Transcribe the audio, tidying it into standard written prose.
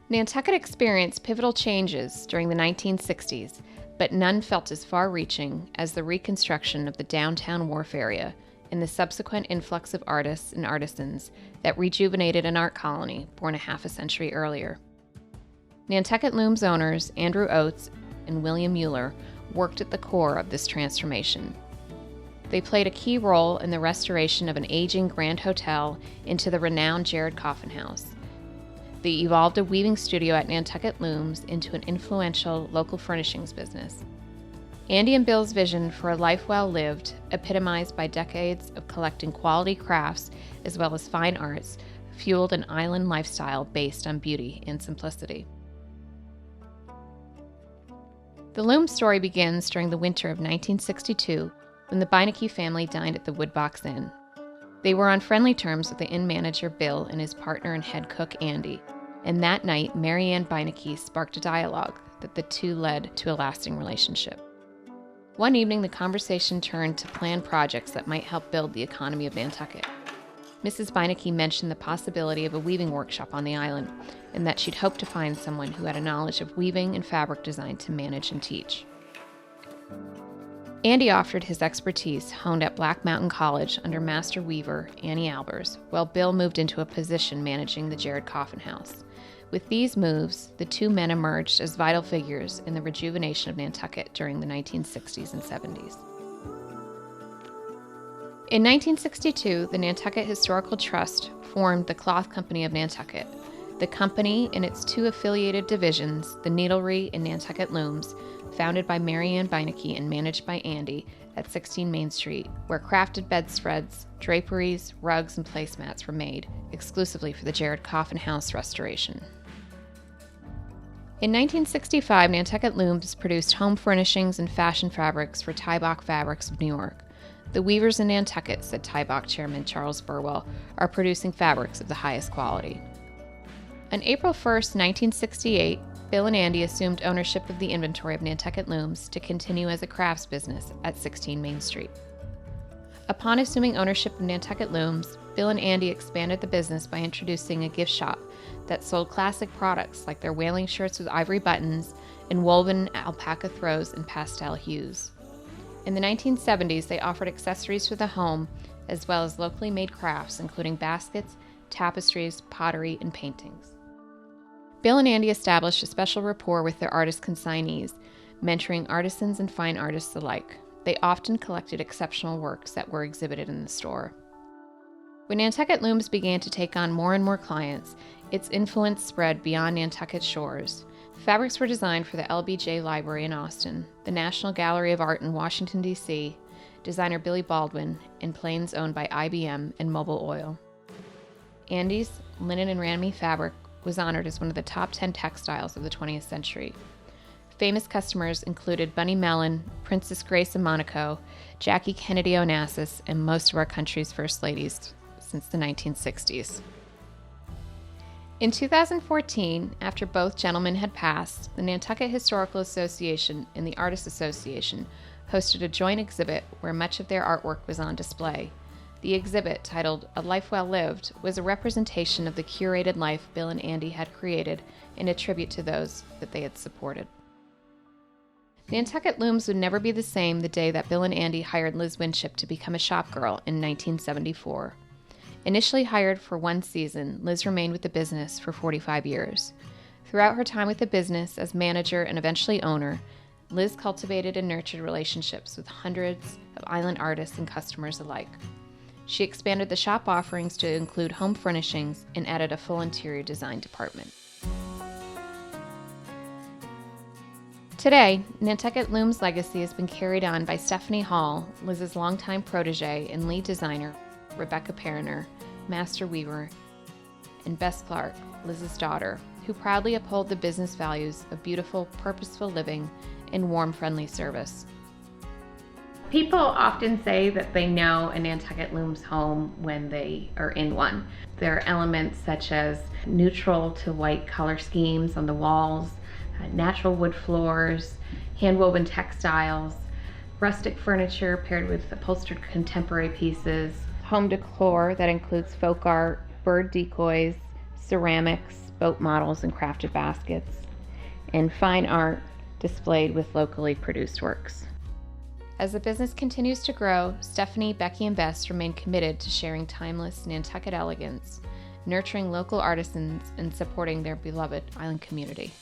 Nantucket experienced pivotal changes during the 1960s, but none felt as far-reaching as the reconstruction of the downtown wharf area and the subsequent influx of artists and artisans that rejuvenated an art colony born a half a century earlier. Nantucket Looms owners Andrew Oates and William Mueller worked at the core of this transformation. They played a key role in the restoration of an aging Grand Hotel into the renowned Jared Coffin House. They evolved a weaving studio at Nantucket Looms into an influential local furnishings business. Andy and Bill's vision for a life well lived, epitomized by decades of collecting quality crafts as well as fine arts, fueled an island lifestyle based on beauty and simplicity. The Loom story begins during the winter of 1962 when the Beinecke family dined at the Woodbox Inn. They were on friendly terms with the inn manager Bill and his partner and head cook Andy, and that night Mary Ann Beinecke sparked a dialogue that the two led to a lasting relationship. One evening the conversation turned to planned projects that might help build the economy of Nantucket. Mrs. Beinecke mentioned the possibility of a weaving workshop on the island, and that she'd hoped to find someone who had a knowledge of weaving and fabric design to manage and teach. Andy offered his expertise honed at Black Mountain College under master weaver Annie Albers, while Bill moved into a position managing the Jared Coffin House. With these moves, the two men emerged as vital figures in the rejuvenation of Nantucket during the 1960s and 70s. In 1962, the Nantucket Historical Trust formed the Cloth Company of Nantucket. The company and its two affiliated divisions, the Needlery and Nantucket Looms, founded by Mary Ann Beinecke and managed by Andy at 16 Main Street, where crafted bedspreads, draperies, rugs, and placemats were made exclusively for the Jared Coffin House restoration. In 1965, Nantucket Looms produced home furnishings and fashion fabrics for Tybach Fabrics of New York. The weavers in Nantucket, said Tybach chairman Charles Burwell, are producing fabrics of the highest quality. On April 1, 1968, Bill and Andy assumed ownership of the inventory of Nantucket Looms to continue as a crafts business at 16 Main Street. Upon assuming ownership of Nantucket Looms, Bill and Andy expanded the business by introducing a gift shop that sold classic products like their whaling shirts with ivory buttons and woven alpaca throws in pastel hues. In the 1970s, they offered accessories for the home as well as locally made crafts including baskets, tapestries, pottery, and paintings. Bill and Andy established a special rapport with their artist consignees, mentoring artisans and fine artists alike. They often collected exceptional works that were exhibited in the store. When Nantucket Looms began to take on more and more clients, its influence spread beyond Nantucket shores. Fabrics were designed for the LBJ Library in Austin, the National Gallery of Art in Washington, D.C., designer Billy Baldwin, and planes owned by IBM and Mobil Oil. Andy's linen and ramie fabric was honored as one of the top 10 textiles of the 20th century. Famous customers included Bunny Mellon, Princess Grace of Monaco, Jackie Kennedy Onassis, and most of our country's first ladies since the 1960s. In 2014, after both gentlemen had passed, the Nantucket Historical Association and the Artists Association hosted a joint exhibit where much of their artwork was on display. The exhibit, titled A Life Well Lived, was a representation of the curated life Bill and Andy had created and a tribute to those that they had supported. Nantucket Looms would never be the same the day that Bill and Andy hired Liz Winship to become a shop girl in 1974. Initially hired for one season, Liz remained with the business for 45 years. Throughout her time with the business as manager and eventually owner, Liz cultivated and nurtured relationships with hundreds of island artists and customers alike. She expanded the shop offerings to include home furnishings and added a full interior design department. Today, Nantucket Looms' legacy has been carried on by Stephanie Hall, Liz's longtime protege and lead designer, Rebecca Perriner, master weaver, and Bess Clarke, Liz's daughter, who proudly uphold the business values of beautiful, purposeful living and warm, friendly service. People often say that they know a Nantucket Looms home when they are in one. There are elements such as neutral to white color schemes on the walls, natural wood floors, hand-woven textiles, rustic furniture paired with upholstered contemporary pieces, home decor that includes folk art, bird decoys, ceramics, boat models and crafted baskets, and fine art displayed with locally produced works. As the business continues to grow, Stephanie, Becky, and Bess remain committed to sharing timeless Nantucket elegance, nurturing local artisans, and supporting their beloved island community.